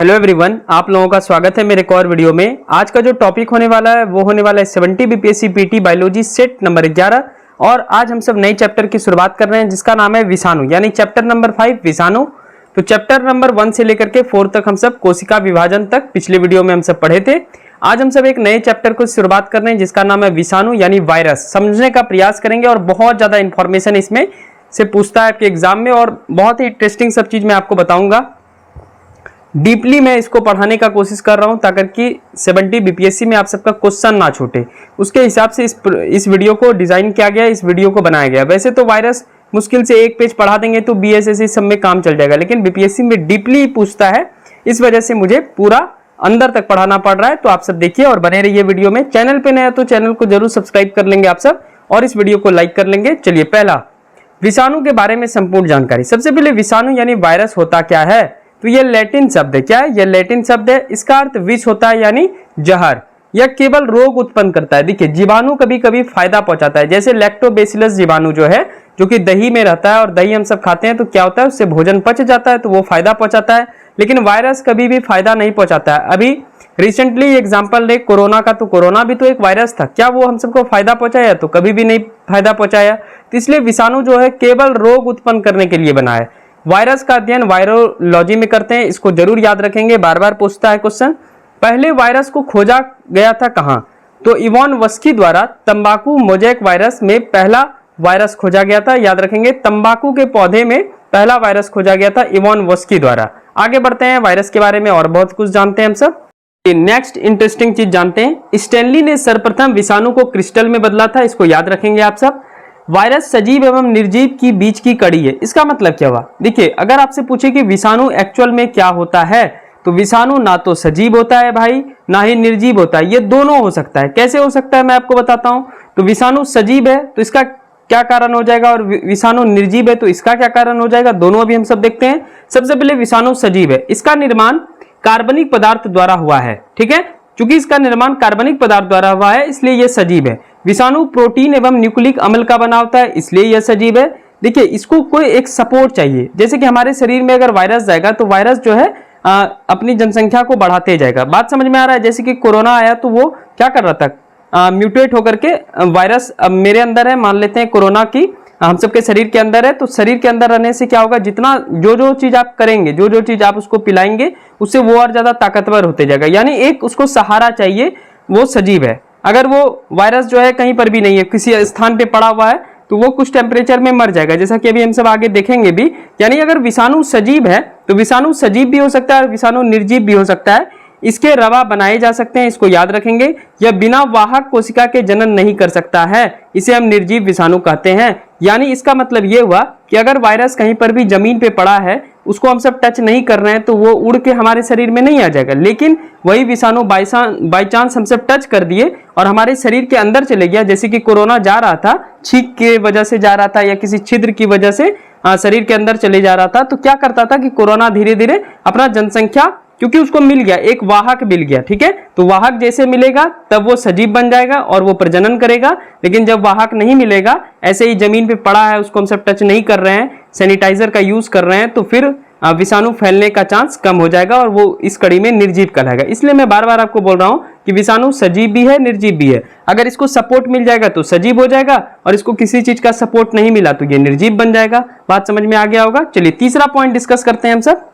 Hello everyone, आप लोगों का स्वागत है मेरे एक और वीडियो में। आज का जो टॉपिक होने वाला है वो होने वाला है 70 BPSC PT biology set number 11। और आज हम सब नए चैप्टर की शुरुआत कर रहे हैं जिसका नाम है विषाणु, यानी चैप्टर नंबर 5 विषाणु। तो चैप्टर नंबर 1 से लेकर के 4 तक हम सब कोशिका विभाजन तक पिछले वीडियो में हम सब पढ़े थे। आज हम सब एक नए चैप्टर को शुरुआत कर रहे हैं जिसका नाम है विषाणु यानी वायरस। समझने का प्रयास करेंगे और बहुत ज्यादा इंफॉर्मेशन इसमें से पूछता है आपके एग्जाम में और बहुत ही इंटरेस्टिंग सब चीज मैं आपको बताऊंगा। डीपली मैं इसको पढ़ाने का कोशिश कर रहा हूं ताकि कि 70 बीपीएससी में आप सबका क्वेश्चन ना छूटे, उसके हिसाब से इस वीडियो को डिजाइन किया गया, इस वीडियो को बनाया गया। वैसे तो वायरस मुश्किल से एक पेज पढ़ा देंगे तो बीएसएससी सब में काम चल जाएगा, लेकिन बीपीएससी में डीपली पूछता है, इस वजह से मुझे पूरा अंदर तक पढ़ाना पड़ रहा है। तो आप सब देखिए और बने रहिए वीडियो में। चैनल पे नया तो चैनल को जरूर सब्सक्राइब कर लेंगे आप सब और इस वीडियो को लाइक कर लेंगे। चलिए, पहला विषाणु के बारे में संपूर्ण जानकारी। सबसे पहले विषाणु यानी वायरस होता क्या है, तो ये लैटिन शब्द है। क्या है? ये लैटिन शब्द है। इसका अर्थ विष होता है यानी जहर। यह केवल रोग उत्पन्न करता है। देखिए, जीवाणु कभी कभी फायदा पहुंचाता है, जैसे लैक्टोबैसिलस जीवाणु जो है, जो कि दही में रहता है और दही हम सब खाते हैं तो क्या होता है, उससे भोजन पच जाता है तो वो फायदा पहुंचाता है। लेकिन वायरस कभी भी फायदा नहीं पहुंचाता है। अभी रिसेंटली एग्जाम्पल ले कोरोना का, तो कोरोना भी तो एक वायरस था। क्या वो हम सबको फायदा पहुंचाया? तो कभी भी नहीं फायदा पहुंचाया। तो इसलिए विषाणु जो है केवल रोग उत्पन्न करने के लिए बना है। वायरस का अध्ययन वायरोलॉजी में करते हैं, इसको जरूर याद रखेंगे, बार बार पूछता है क्वेश्चन। पहले वायरस को खोजा गया था कहां? तो इवान वस्की द्वारा तंबाकू मोज़ेक वायरस में पहला वायरस खोजा गया था। याद रखेंगे, तंबाकू के पौधे में पहला वायरस खोजा गया था इवान वस्की द्वारा। आगे बढ़ते हैं, वायरस के बारे में और बहुत कुछ जानते हैं हम सब। नेक्स्ट इंटरेस्टिंग चीज जानते हैं, स्टैनली ने सर्वप्रथम विषाणु को क्रिस्टल में बदला था। इसको याद रखेंगे आप सब। वायरस सजीव एवं निर्जीव की बीच की कड़ी है। इसका मतलब क्या हुआ? देखिए, अगर आपसे पूछे कि विषाणु एक्चुअल में क्या होता है, तो विषाणु ना तो सजीव होता है भाई, ना ही निर्जीव होता है। ये दोनों हो सकता है। कैसे हो सकता है मैं आपको बताता हूं। तो विषाणु सजीव है तो इसका क्या कारण हो जाएगा, और विषाणु निर्जीव है तो इसका क्या कारण हो जाएगा, दोनों अभी हम सब देखते हैं। सबसे पहले विषाणु सजीव है, इसका निर्माण कार्बनिक पदार्थ द्वारा हुआ है। ठीक है, चूंकि इसका निर्माण कार्बनिक पदार्थ द्वारा हुआ है इसलिए यह सजीव है। विषाणु प्रोटीन एवं न्यूक्लिक अम्ल का बना होता है इसलिए यह सजीव है। देखिए, इसको कोई एक सपोर्ट चाहिए, जैसे कि हमारे शरीर में अगर वायरस जाएगा तो वायरस जो है अपनी जनसंख्या को बढ़ाते जाएगा। बात समझ में आ रहा है? जैसे कि कोरोना आया तो वो क्या कर रहा था, म्यूटेट होकर के वायरस अब मेरे अंदर है, मान लेते हैं कोरोना की हम सबके शरीर के अंदर है, तो शरीर के अंदर रहने से क्या होगा, जितना जो चीज आप करेंगे, जो चीज आप उसको पिलाएंगे, उससे वो और ज्यादा ताकतवर होते जाएगा। यानी एक उसको सहारा चाहिए, वो सजीव है। अगर वो वायरस जो है कहीं पर भी नहीं है, किसी स्थान पे पड़ा हुआ है, तो वो कुछ टेम्परेचर में मर जाएगा, जैसा कि अभी हम सब आगे देखेंगे भी। यानी अगर विषाणु सजीव है तो विषाणु सजीव भी हो सकता है और विषाणु निर्जीव भी हो सकता है। इसके रवा बनाए जा सकते हैं, इसको याद रखेंगे। यह बिना वाहक कोशिका के जनन नहीं कर सकता है, इसे हम निर्जीव विषाणु कहते हैं। यानी इसका मतलब यह हुआ कि अगर वायरस कहीं पर भी जमीन पे पड़ा है, उसको हम सब टच नहीं कर रहे हैं, तो वो उड़ के हमारे शरीर में नहीं आ जाएगा। लेकिन वही विषाणु बाई चांस हम सब टच कर दिए और हमारे शरीर के अंदर चले गया, जैसे कि कोरोना जा रहा था, छींक के वजह से जा रहा था या किसी छिद्र की वजह से शरीर के अंदर चले जा रहा था, तो क्या करता था कि कोरोना धीरे धीरे अपना जनसंख्या, क्योंकि उसको मिल गया, एक वाहक मिल गया। ठीक है, तो वाहक जैसे मिलेगा तब वो सजीव बन जाएगा और वो प्रजनन करेगा। लेकिन जब वाहक नहीं मिलेगा, ऐसे ही जमीन पे पड़ा है, उसको हम सब टच नहीं कर रहे हैं, सैनिटाइजर का यूज कर रहे हैं, तो फिर विषाणु फैलने का चांस कम हो जाएगा और वो इस कड़ी में निर्जीव कहलाएगा। इसलिए मैं बार बार आपको बोल रहा हूं कि विषाणु सजीव भी है, निर्जीव भी है। अगर इसको सपोर्ट मिल जाएगा तो सजीव हो जाएगा और इसको किसी चीज का सपोर्ट नहीं मिला तो ये निर्जीव बन जाएगा। बात समझ में आ गया होगा। चलिए, तीसरा पॉइंट डिस्कस करते हैं हम सब।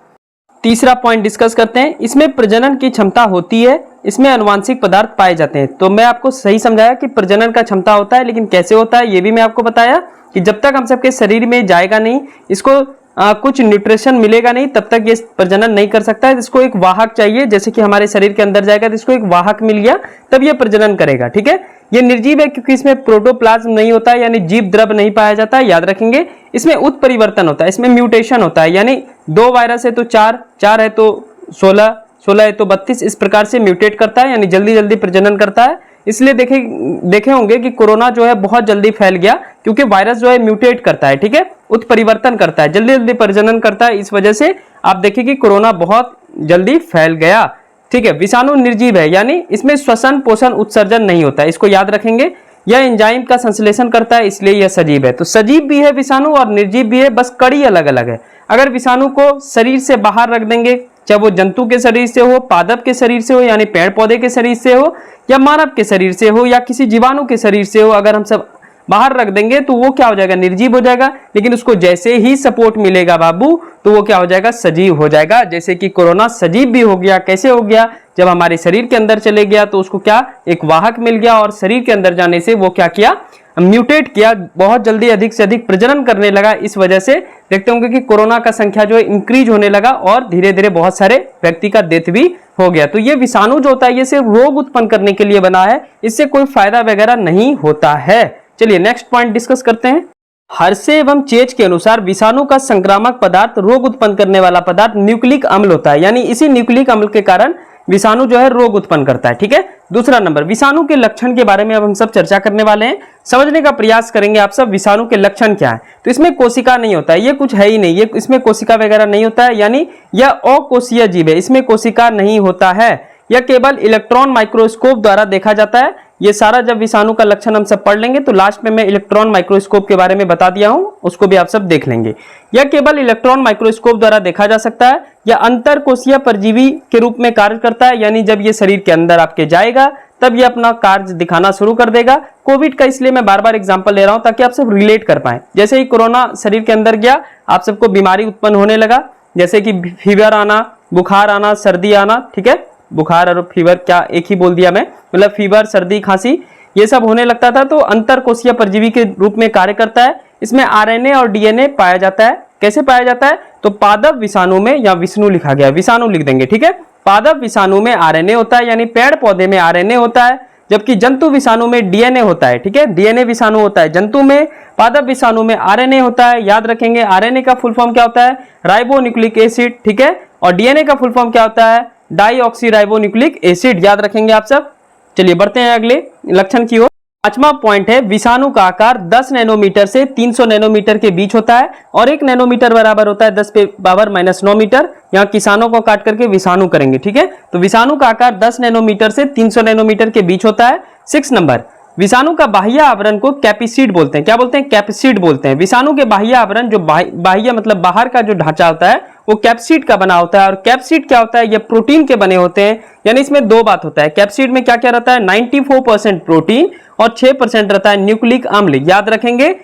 तीसरा पॉइंट डिस्कस करते हैं, इसमें प्रजनन की क्षमता होती है, इसमें अनुवांशिक पदार्थ पाए जाते हैं। तो मैं आपको सही समझाया कि प्रजनन का क्षमता होता है, लेकिन कैसे होता है ये भी मैं आपको बताया कि जब तक हम सबके शरीर में जाएगा नहीं, इसको कुछ न्यूट्रिशन मिलेगा नहीं, तब तक ये प्रजनन नहीं कर सकता है। इसको एक वाहक चाहिए, जैसे कि हमारे शरीर के अंदर जाएगा तो इसको एक वाहक मिल गया, तब ये प्रजनन करेगा। ठीक है, ये निर्जीव है क्योंकि इसमें प्रोटोप्लाज्म नहीं होता है, यानी जीव द्रव नहीं पाया जाता है। याद रखेंगे, इसमें उत्परिवर्तन होता है, इसमें म्यूटेशन होता है, यानी 2 वायरस है तो 4, 4 है तो 16, 16 है तो 32, इस प्रकार से म्यूटेट करता है, यानी जल्दी जल्दी प्रजनन करता है। इसलिए देखे होंगे कि कोरोना जो है बहुत जल्दी फैल गया, क्योंकि वायरस जो है म्यूटेट करता है। ठीक है, उत्परिवर्तन करता है, जल्दी जल्दी प्रजनन करता है। इस वजह से आप देखिए कि कोरोना बहुत जल्दी फैल गया। ठीक है, विषाणु निर्जीव है, यानी इसमें श्वसन पोषण उत्सर्जन नहीं होता है, इसको याद रखेंगे। यह एंजाइम का संश्लेषण करता है, इसलिए यह सजीव है। तो सजीव भी है विषाणु और निर्जीव भी है, बस कड़ी अलग अलग है। अगर विषाणु को शरीर से बाहर रख देंगे, चाहे वो जंतु के शरीर से हो, पादप के शरीर से हो यानी पेड़ पौधे के शरीर से हो, या मानव के शरीर से हो, या किसी जीवाणु के शरीर से हो, अगर हम सब बाहर रख देंगे तो वो क्या हो जाएगा, निर्जीव हो जाएगा। लेकिन उसको जैसे ही सपोर्ट मिलेगा बाबू तो वो क्या हो जाएगा, सजीव हो जाएगा। जैसे कि कोरोना सजीव भी हो गया। कैसे हो गया, जब हमारे शरीर के अंदर चले गया तो उसको क्या, एक वाहक मिल गया, और शरीर के अंदर जाने से वो क्या किया, म्यूटेट किया, बहुत जल्दी अधिक से अधिक प्रजनन करने लगा। इस वजह से देखते होंगे कि कोरोना का संख्या जो है इंक्रीज होने लगा और धीरे धीरे बहुत सारे व्यक्ति का डेथ भी हो गया। तो ये विषाणु जो होता है ये सिर्फ रोग उत्पन्न करने के लिए बना है, इससे कोई फायदा वगैरह नहीं होता है। चलिए नेक्स्ट पॉइंट डिस्कस करते हैं। हर्षे एवं चेज के अनुसार विषाणु का संक्रामक पदार्थ, रोग उत्पन्न करने वाला पदार्थ न्यूक्लिक अम्ल होता है, यानी इसी न्यूक्लिक अम्ल के कारण विषाणु जो है रोग उत्पन्न करता है। ठीक है, दूसरा नंबर, विषाणु के लक्षण के बारे में अब हम सब चर्चा करने वाले हैं। समझने का प्रयास करेंगे आप सब, विषाणु के लक्षण क्या है। तो इसमें कोशिका नहीं होता है, ये कुछ है ही नहीं, ये इसमें कोशिका वगैरह नहीं होता है, यानी यह अकोशीय जीव है, इसमें कोशिका नहीं होता है। यह केवल इलेक्ट्रॉन माइक्रोस्कोप द्वारा देखा जाता है। ये सारा जब विषाणु का लक्षण हम सब पढ़ लेंगे तो लास्ट में मैं इलेक्ट्रॉन माइक्रोस्कोप के बारे में बता दिया हूं, उसको भी आप सब देख लेंगे। यह केवल इलेक्ट्रॉन माइक्रोस्कोप द्वारा देखा जा सकता है। यह अंतरकोशीय परजीवी के रूप में कार्य करता है, यानी जब ये शरीर के अंदर आपके जाएगा तब ये अपना कार्य दिखाना शुरू कर देगा। कोविड का इसलिए मैं बार बार एग्जांपल ले रहा हूं ताकि आप सब रिलेट कर पाए। जैसे ही कोरोना शरीर के अंदर गया, आप सबको बीमारी उत्पन्न होने लगा, जैसे कि फीवर आना, बुखार आना, सर्दी आना। ठीक है, बुखार और फीवर क्या एक ही बोल दिया मैं, मतलब फीवर, सर्दी, खांसी, ये सब होने लगता था। तो अंतरकोशीय परजीवी के रूप में कार्य करता है। इसमें आरएनए और डीएनए पाया जाता है। कैसे पाया जाता है, तो पादप विषाणु में, या विष्णु लिखा गया, विषाणु लिख देंगे। ठीक है, पादप विषाणु में आरएनए होता है, यानी पेड़ पौधे में आरएनए होता है, जबकि जंतु विषाणु में डीएनए होता है। ठीक है, डीएनए विषाणु होता है जंतु में, पादप विषाणु में आरएनए होता है। याद रखेंगे, आरएनए का फुल फॉर्म क्या होता है, राइबोन्यूक्लिक एसिड। ठीक है, और डीएनए का फुल फॉर्म क्या होता है, डाईऑक्सीराइबोन्यूक्लिक एसिड। याद रखेंगे आप सब। चलिए बढ़ते हैं अगले लक्षण की ओर। पांचवा पॉइंट है, विषाणु का आकार 10 नैनोमीटर से 300 नैनोमीटर के बीच होता है, और 1 नैनोमीटर बराबर होता है 10⁻⁻9 मीटर। यहाँ किसानों को काट करके विषाणु करेंगे। ठीक है, तो विषाणु का आकार 10 नैनोमीटर से 300 नैनोमीटर के बीच होता है। 6 नंबर, विषाणु का बाह्य आवरण को कैप्सिड बोलते हैं। क्या बोलते हैं, कैप्सिड बोलते हैं। विषाणु के बाह्य आवरण, जो बाह्य मतलब बाहर का जो ढांचा होता है, वो कैप्सिड का बना होता है। और कैप्सिड क्या होता है, ये प्रोटीन के बने होते हैं। यानी इसमें दो बात होता है, कैप्सिड में क्या क्या रहता है, 94% प्रोटीन और 6% रहता है न्यूक्लिक अम्ल। याद रखेंगे।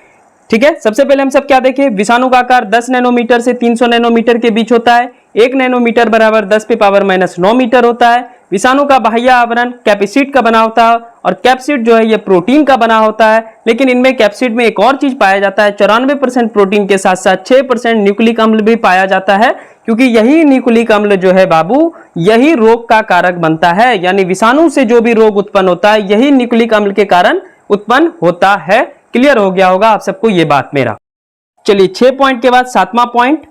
ठीक है, सबसे पहले हम सब क्या देखें, विषाणु का आकार 10 नैनोमीटर से 300 नैनोमीटर के बीच होता है। 1 नैनोमीटर बराबर 10⁻⁻9 मीटर होता है। विषाणु का बाह्य आवरण कैप्सिड का बना होता है, और कैप्सिड जो है ये प्रोटीन का बना होता है। लेकिन इनमें कैप्सिड में एक और चीज पाया जाता है, 94% प्रोटीन के साथ साथ 6% न्यूक्लिक अम्ल भी पाया जाता है, क्योंकि यही न्यूक्लिक अम्ल जो है बाबू, यही रोग का कारक बनता है। यानी विषाणु से जो भी रोग उत्पन्न होता है, यही न्यूक्लिक अम्ल के कारण उत्पन्न होता है। क्लियर हो गया होगा आप सबको ये बात मेरा। चलिए 6 पॉइंट के बाद 7वां पॉइंट,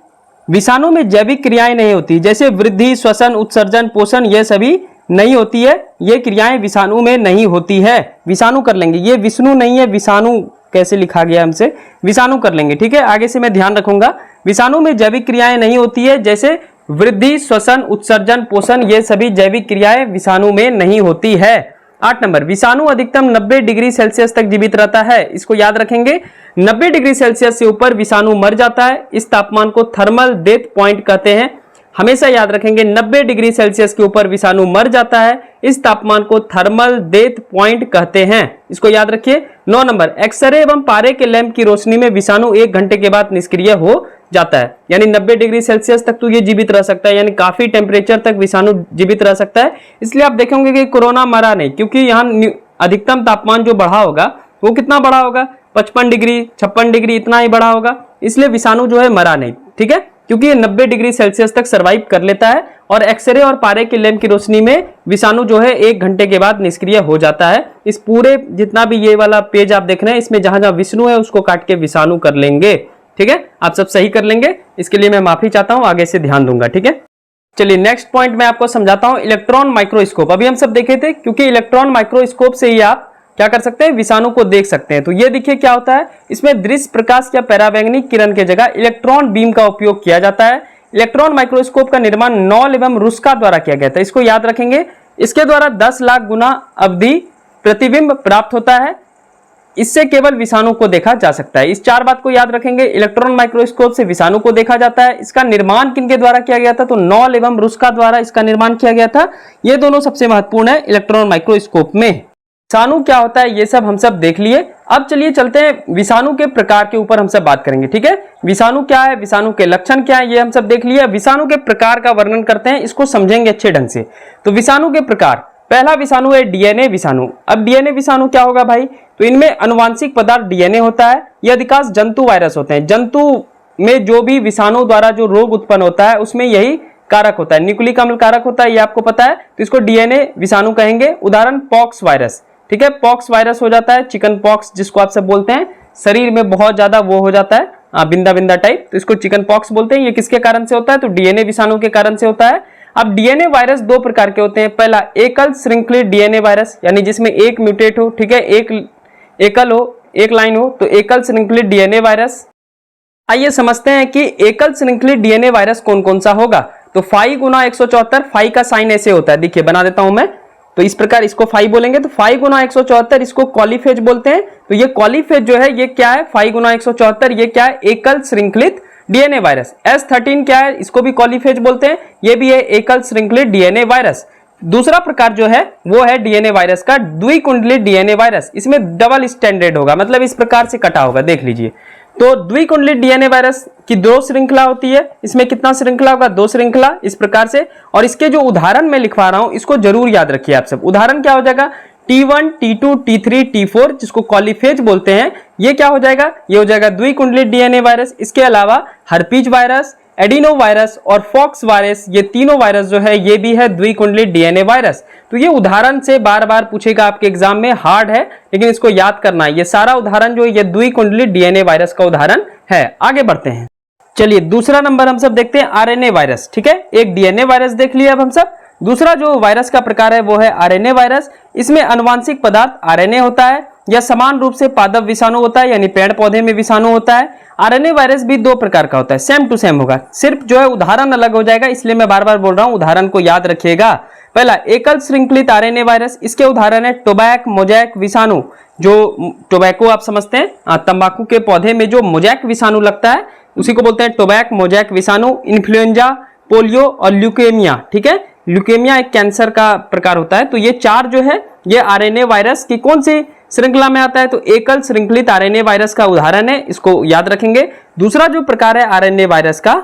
विषाणु में जैविक क्रियाएं नहीं होती, जैसे वृद्धि, श्वसन, उत्सर्जन, पोषण, ये सभी नहीं होती है। ये क्रियाएं विषाणु में नहीं होती है। विषाणु कर लेंगे, ये विष्णु नहीं है, विषाणु कैसे लिखा गया हमसे, विषाणु कर लेंगे। ठीक है, आगे से मैं ध्यान रखूंगा। विषाणु में जैविक क्रियाएं नहीं होती है, जैसे वृद्धि, श्वसन, उत्सर्जन, पोषण, ये सभी जैविक क्रियाएं विषाणु में नहीं होती है। 8 नंबर, विषाणु अधिकतम 90 डिग्री सेल्सियस तक जीवित रहता है। इसको याद रखेंगे, 90 डिग्री सेल्सियस से ऊपर विषाणु मर जाता है। इस तापमान को थर्मल डेथ पॉइंट कहते हैं। हमेशा याद रखेंगे, 90 डिग्री सेल्सियस के ऊपर विषाणु मर जाता है। इस तापमान को थर्मल डेथ पॉइंट कहते हैं। इसको याद रखिए। 9 नंबर, एक्सरे एवं पारे के लैंप की रोशनी में विषाणु 1 घंटे के बाद निष्क्रिय हो जाता है। यानी 90 डिग्री सेल्सियस तक तो ये जीवित रह सकता है, यानी काफी टेम्परेचर तक विषाणु जीवित रह सकता है। इसलिए आप देखेंगे कि कोरोना मरा नहीं, क्योंकि यहाँ अधिकतम तापमान जो बढ़ा होगा वो कितना बढ़ा होगा, 55 डिग्री, 56 डिग्री, इतना ही बढ़ा होगा। इसलिए विषाणु जो है मरा नहीं। ठीक है, क्योंकि ये 90 डिग्री सेल्सियस तक सर्वाइव कर लेता है, और एक्सरे और पारे के लैंप की रोशनी में विषाणु जो है 1 घंटे के बाद निष्क्रिय हो जाता है। इस पूरे जितना भी ये वाला पेज आप देख रहे हैं, इसमें जहां जहां विष्णु है उसको काट के विषाणु कर लेंगे। ठीक है, आप सब सही कर लेंगे। इसके लिए मैं माफी चाहता हूं, आगे से ध्यान दूंगा। ठीक है, चलिए नेक्स्ट पॉइंट मैं आपको समझाता हूं, इलेक्ट्रॉन माइक्रोस्कोप। अभी हम सब देखे थे, क्योंकि इलेक्ट्रॉन माइक्रोस्कोप से ही आप क्या कर सकते हैं, विषाणु को देख सकते हैं। तो ये देखिए क्या होता है, इसमें दृश्य प्रकाश या परावैंगनिक किरण के जगह इलेक्ट्रॉन बीम का उपयोग किया जाता है। इलेक्ट्रॉन माइक्रोस्कोप का निर्माण नॉल एवं रुस्का द्वारा किया गया था। इसको याद रखेंगे। इसके द्वारा 10 लाख गुना अवधि प्रतिबिंब प्राप्त होता है। इससे केवल विषाणु को देखा जा सकता है। इस 4 बात को याद रखेंगे। इलेक्ट्रॉन माइक्रोस्कोप से विषाणु को देखा जाता है। इसका निर्माण किनके द्वारा किया गया था? तो नॉल एवं रुस्का द्वारा इसका निर्माण किया गया था। ये दोनों सबसे महत्वपूर्ण है इलेक्ट्रॉन माइक्रोस्कोप में। विषाणु क्या होता है ये सब हम सब देख लिए। अब चलिए चलते हैं विषाणु के प्रकार के ऊपर हम सब बात करेंगे। ठीक है, विषाणु क्या है, विषाणु के लक्षण क्या है, ये हम सब देख लिए। विषाणु के प्रकार का वर्णन करते हैं, इसको समझेंगे अच्छे ढंग से। तो विषाणु के प्रकार, पहला विषाणु है डीएनए विषाणु। अब डीएनए विषाणु क्या होगा भाई? तो इनमें अनुवांशिक पदार्थ डीएनए होता है। ये अधिकांश जंतु वायरस होते हैं। जंतु में जो भी विषाणु द्वारा जो रोग उत्पन्न होता है उसमें यही कारक होता है, न्यूक्लिक अम्ल कारक होता है, ये आपको पता है। तो इसको डीएनए विषाणु कहेंगे। उदाहरण पॉक्स वायरस। ठीक है, पॉक्स वायरस हो जाता है चिकन पॉक्स, जिसको आप सब बोलते हैं। शरीर में बहुत ज्यादा वो हो जाता है बिंदा बिंदा टाइप, तो इसको चिकन पॉक्स बोलते हैं। ये किसके कारण से होता है? तो डीएनए विषाणु के कारण से होता है। अब डीएनए वायरस 2 प्रकार के होते हैं। पहला एकल श्रृंखलित डीएनए वायरस, यानी जिसमें एक म्यूटेट हो। ठीक है, एक एकल हो, एक लाइन हो, तो एकल श्रृंखलित डीएनए वायरस। आइए समझते हैं कि एकल श्रृंखलित डीएनए वायरस कौन कौन सा होगा। तो 5 गुना 174, 5 का साइन ऐसे होता है, देखिए बना देता हूं मैं। तो इस प्रकार इसको 5 बोलेंगे, तो 5 गुना 174 इसको कॉलीफेज बोलते हैं। तो ये कॉलीफेज जो है ये क्या है? 5 गुना 174 ये क्या है? एकल श्रृंखलित डीएनए वायरस। S13 क्या है? इसको भी कॉलीफेज बोलते हैं, ये भी है एकल श्रृंखलित डीएनए वायरस। दूसरा प्रकार जो है वो है डीएनए वायरस का द्विकुंडलित डीएनए वायरस। इसमें डबल स्टैंडर्ड होगा, मतलब इस प्रकार से कटा होगा, देख लीजिए। तो द्विकुंडलित डीएनए वायरस की 2 श्रृंखला होती है। इसमें कितना श्रृंखला होगा? 2 श्रृंखला, इस प्रकार से। और इसके जो उदाहरण मैं लिखवा रहा हूं इसको जरूर याद रखिए आप सब। उदाहरण क्या हो जाएगा? T1, T2, T3, T4, जिसको कॉलीफेज बोलते हैं, ये क्या हो जाएगा? ये हो जाएगा द्विकुंडलित डीएनए वायरस। इसके अलावा हर्पीज वायरस, एडिनो वायरस और फॉक्स वायरस, ये तीनों वायरस जो है ये भी है द्विकुंडलित डीएनए वायरस। तो ये उदाहरण से बार बार पूछेगा आपके एग्जाम में, हार्ड है लेकिन इसको याद करना है। ये सारा उदाहरण जो है ये द्विकुंडलित डीएनए वायरस का उदाहरण है। आगे बढ़ते हैं, चलिए दूसरा नंबर हम सब देखते हैं आरएनए वायरस। ठीक है, एक डीएनए वायरस देख लिया अब हम सब। दूसरा जो वायरस का प्रकार है वो है आरएनए वायरस। इसमें अनुवांशिक पदार्थ आरएनए होता है। यह समान रूप से पादप विषाणु होता है, यानी पेड़ पौधे में विषाणु होता है। आरएनए वायरस भी 2 प्रकार का होता है, सेम टू सेम होगा, सिर्फ जो है उदाहरण अलग हो जाएगा, इसलिए मैं बार बार बोल रहा हूं, उदाहरण को याद रखिएगा। पहला एकल श्रृंखलित आरएनए वायरस, इसके उदाहरण है टोबैक, मोजैक विषाणु। जो टोबैको आप समझते हैं, तंबाकू के पौधे में जो मोजैक विषाणु लगता है उसी को बोलते हैं टोबैक, मोजैक विषाणु। इन्फ्लुएंजा, पोलियो और ल्यूकेमिया। ठीक है, ल्यूकेमिया एक कैंसर का प्रकार होता है। तो ये 4 जो है ये आरएनए वायरस की कौन सी श्रृंखला में आता है? तो एकल श्रृंखलित आरएनए वायरस का उदाहरण है, इसको याद रखेंगे। दूसरा जो प्रकार है आरएनए वायरस का,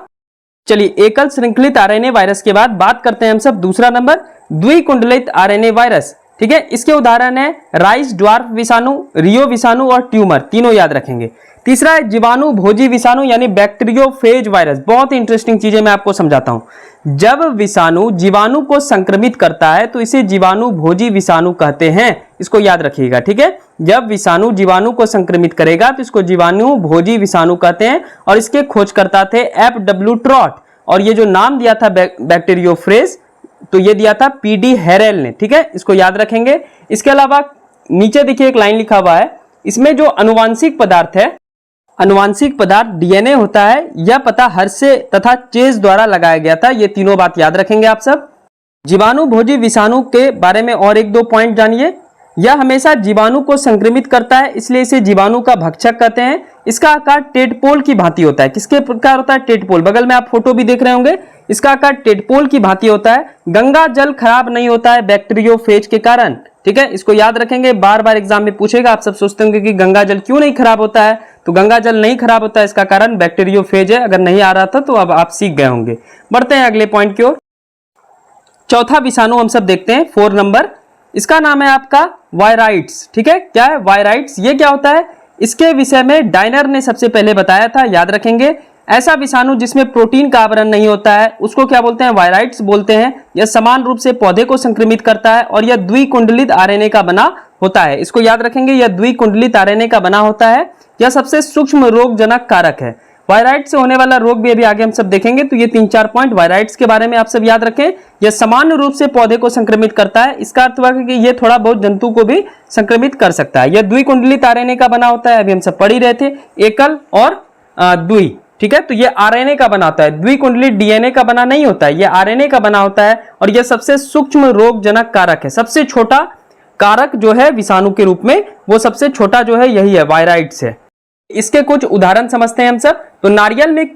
चलिए एकल श्रृंखलित आरएनए वायरस के बाद बात करते हैं हम सब दूसरा नंबर द्विकुंडलित आरएनए वायरस। ठीक है, इसके उदाहरण है राइस ड्वार्फ विषाणु, रियो विषाणु और ट्यूमर, तीनों याद रखेंगे। तीसरा है जीवाणु भोजी विषाणु, यानी बैक्टीरियोफेज वायरस। बहुत इंटरेस्टिंग चीजें मैं आपको समझाता हूं। जब विषाणु जीवाणु को संक्रमित करता है तो इसे जीवाणु भोजी विषाणु कहते हैं, इसको याद रखिएगा। ठीक है, जब विषाणु जीवाणु को संक्रमित करेगा तो इसको जीवाणु भोजी विषाणु कहते हैं। और इसके खोजकर्ता थे FW ट्रॉट, और ये जो नाम दिया था बैक्टीरियोफेज तो ये दिया था PD हेरेल ने। ठीक है, इसको याद रखेंगे। इसके अलावा नीचे देखिए एक लाइन लिखा हुआ है, इसमें जो अनुवांशिक पदार्थ है, अनुवांशिक पदार्थ डीएनए होता है, यह पता हर्शे तथा चेज द्वारा लगाया गया था। ये तीनों बात याद रखेंगे आप सब। जीवाणु भोजी विषाणु के बारे में और 1-2 पॉइंट जानिए। यह हमेशा जीवाणु को संक्रमित करता है, इसलिए इसे जीवाणु का भक्षक कहते हैं। इसका आकार टेडपोल की भांति होता है। किसके प्रकार होता है? टेडपोल। बगल में आप फोटो भी देख रहे होंगे, इसका आकार टेडपोल की भांति होता है। गंगा जल खराब नहीं होता है बैक्टीरियोफेज के कारण। ठीक है, इसको याद रखेंगे, बार बार एग्जाम में पूछेगा। आप सब सोचते होंगे कि गंगा जल क्यों नहीं खराब होता है, तो गंगा जल नहीं खराब होता है, इसका कारण बैक्टीरियोफेज है। अगर नहीं आ रहा था तो अब आप सीख गए होंगे। बढ़ते हैं अगले पॉइंट की ओर। चौथा विषाणु हम सब देखते हैं, 4 नंबर। इसका नाम है आपका वायराइट्स। ठीक है, क्या है? वायराइट्स। ये क्या होता है? इसके विषय में डायनर ने सबसे पहले बताया था, याद रखेंगे। ऐसा विषाणु जिसमें प्रोटीन का आवरण नहीं होता है उसको क्या बोलते हैं? वायराइट्स बोलते हैं। यह समान रूप से पौधे को संक्रमित करता है और यह द्विकुंडलित आरएनए का बना होता है। इसको याद रखेंगे, यह द्विकुंडलित आरएनए का बना होता है। यह सबसे सूक्ष्म रोगजनक कारक है। वायराइट्स से होने वाला रोग भी अभी आगे हम सब देखेंगे। तो ये 3-4 पॉइंट वायराइट्स के बारे में आप सब याद रखें। यह सामान्य रूप से पौधे को संक्रमित करता है। इसका अर्थ हुआ कि यह थोड़ा बहुत जंतु को भी संक्रमित कर सकता है। यह द्विकुंडलित आरएनए का बना होता है, अभी हम सब पढ़ ही रहे थे, एकल और द्वि। ठीक है, तो ये आरएनए का बना होता है, द्विकुंडलित डीएनए का बना नहीं होता है, ये आरएनए का बना होता है। और यह सबसे सूक्ष्म रोगजनक कारक है, सबसे छोटा कारक जो है विषाणु के रूप में, वो सबसे छोटा जो है यही है, वायराइड्स है। इसके कुछ उदाहरण समझते हैं हम सब। तो नारियल में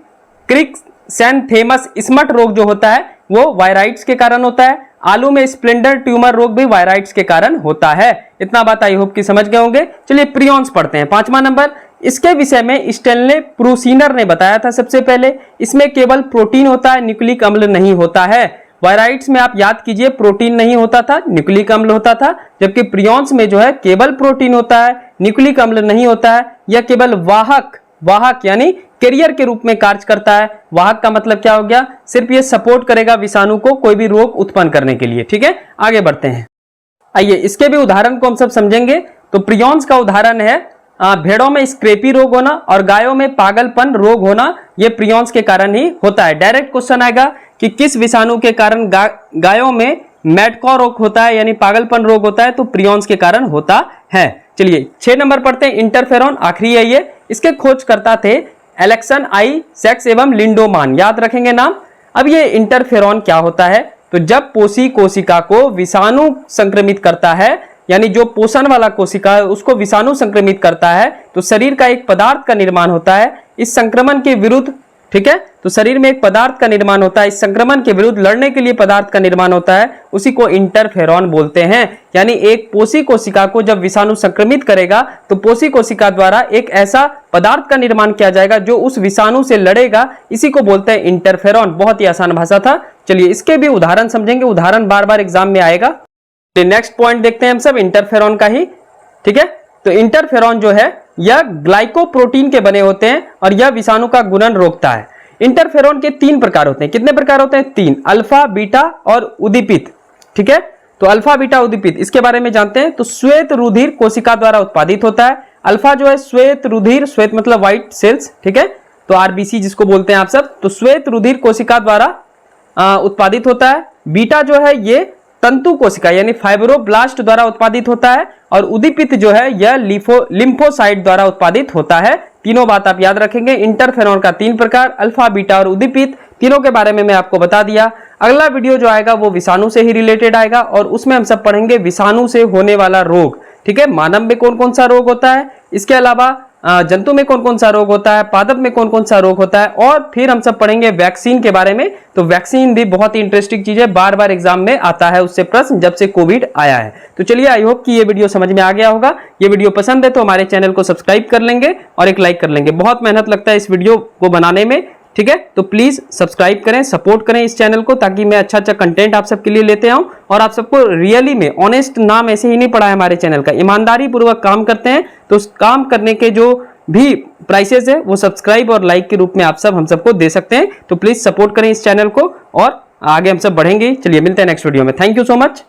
क्रिक्सैंथेमस स्मट रोग जो होता है वो वायराइड्स के कारण होता है। आलू में स्प्लेंडर ट्यूमर रोग भी वायराइड्स के कारण होता है। इतना बात आई होप कि समझ गए होंगे। चलिए प्रियॉन्स पढ़ते हैं। 5वां नंबर, इसके विषय में स्टेनले प्रूसिनर ने बताया था सबसे पहले। इसमें केवल प्रोटीन होता है, न्यूक्लिक अम्ल नहीं होता है। वायराइड्स में आप याद कीजिए प्रोटीन नहीं होता था, न्यूक्लिक अम्ल होता था, जबकि प्रियॉन्स में जो है केवल प्रोटीन होता है, न्यूक्लिक अम्ल नहीं होता है। यह केवल वाहक यानी कैरियर के रूप में कार्य करता है। वाहक का मतलब क्या हो गया, सिर्फ ये सपोर्ट करेगा विषाणु को कोई भी रोग उत्पन्न करने के लिए। ठीक है, आगे बढ़ते हैं। आइए इसके भी उदाहरण को हम सब समझेंगे। तो प्रियॉन्स का उदाहरण है भेड़ों में स्क्रेपी रोग होना और गायों में पागलपन रोग होना, ये प्रियॉन्स के कारण ही होता है। डायरेक्ट क्वेश्चन आएगा कि किस विषाणु के कारण गायों में मैडकॉ रोग होता है यानी पागलपन रोग होता है, तो प्रियॉन्स के कारण होता है। चलिए 6 नंबर पढ़ते हैं। इंटरफेरॉन आखिरी है ये। इसके खोजकर्ता थे एलेक्सन आइजैक्स एवं लिंडोमान, याद रखेंगे नाम। अब ये इंटरफेरॉन क्या होता है, तो जब पोषी कोशिका को विषाणु संक्रमित करता है, यानी जो पोषण वाला कोशिका है उसको विषाणु संक्रमित करता है, तो शरीर का एक पदार्थ का निर्माण होता है इस संक्रमण के विरुद्ध। ठीक है, तो शरीर में एक पदार्थ का निर्माण होता है, इस संक्रमण के विरुद्ध लड़ने के लिए पदार्थ का निर्माण होता है, उसी को इंटरफेरॉन बोलते हैं। यानी एक पोषी कोशिका को जब विषाणु संक्रमित करेगा तो पोषी कोशिका द्वारा एक ऐसा पदार्थ का निर्माण किया जाएगा जो उस विषाणु से लड़ेगा, इसी को बोलते हैं इंटरफेरॉन। बहुत ही आसान भाषा था। चलिए इसके भी उदाहरण समझेंगे, उदाहरण बार बार एग्जाम में आएगा। नेक्स्ट पॉइंट देखते हैं हम सब इंटरफेरॉन का ही। ठीक है, तो इंटरफेरॉन जो है यह ग्लाइकोप्रोटीन के बने होते हैं और यह विषाणु का गुणन रोकता है। इंटरफेरॉन के 3 प्रकार होते हैं। कितने प्रकार होते हैं? 3, अल्फा, बीटा और उद्दीपित। ठीक है, तो अल्फा, बीटा, उद्दीपित इसके बारे में जानते हैं। तो श्वेत रुधिर कोशिका द्वारा उत्पादित होता है। अल्फा जो है श्वेत रुधिर, श्वेत मतलब व्हाइट सेल्स। ठीक है, तो आरबीसी जिसको बोलते हैं आप सब, तो श्वेत रुधिर कोशिका द्वारा उत्पादित होता है। बीटा जो है ये तंतु कोशिका यानी फाइब्रोब्लास्ट द्वारा उत्पादित होता है और उद्दीपित जो है यह लिम्फोसाइट द्वारा उत्पादित होता है। तीनों बात आप याद रखेंगे। इंटरफेरॉन का 3 प्रकार, अल्फा, बीटा और उद्दीपित, तीनों के बारे में मैं आपको बता दिया। अगला वीडियो जो आएगा वो विषाणु से ही रिलेटेड आएगा और उसमें हम सब पढ़ेंगे विषाणु से होने वाला रोग। ठीक है, मानव में कौन कौन सा रोग होता है, इसके अलावा जंतु में कौन कौन सा रोग होता है, पादप में कौन कौन सा रोग होता है, और फिर हम सब पढ़ेंगे वैक्सीन के बारे में। तो वैक्सीन भी बहुत ही इंटरेस्टिंग चीज है, बार बार एग्जाम में आता है उससे प्रश्न जब से कोविड आया है। तो चलिए आई होप कि ये वीडियो समझ में आ गया होगा। ये वीडियो पसंद है तो हमारे चैनल को सब्सक्राइब कर लेंगे और एक लाइक कर लेंगे। बहुत मेहनत लगता है इस वीडियो को बनाने में। ठीक है, तो प्लीज सब्सक्राइब करें, सपोर्ट करें इस चैनल को, ताकि मैं अच्छा कंटेंट आप सबके लिए लेते आऊं और आप सबको रियली में ऑनेस्ट नाम ऐसे ही नहीं पड़ा है हमारे चैनल का, ईमानदारी पूर्वक काम करते हैं। तो उस काम करने के जो भी प्राइसेस है वो सब्सक्राइब और लाइक के रूप में आप सब हम सबको दे सकते हैं। तो प्लीज सपोर्ट करें इस चैनल को और आगे हम सब बढ़ेंगे। चलिए मिलते हैं नेक्स्ट वीडियो में। Thank you so much.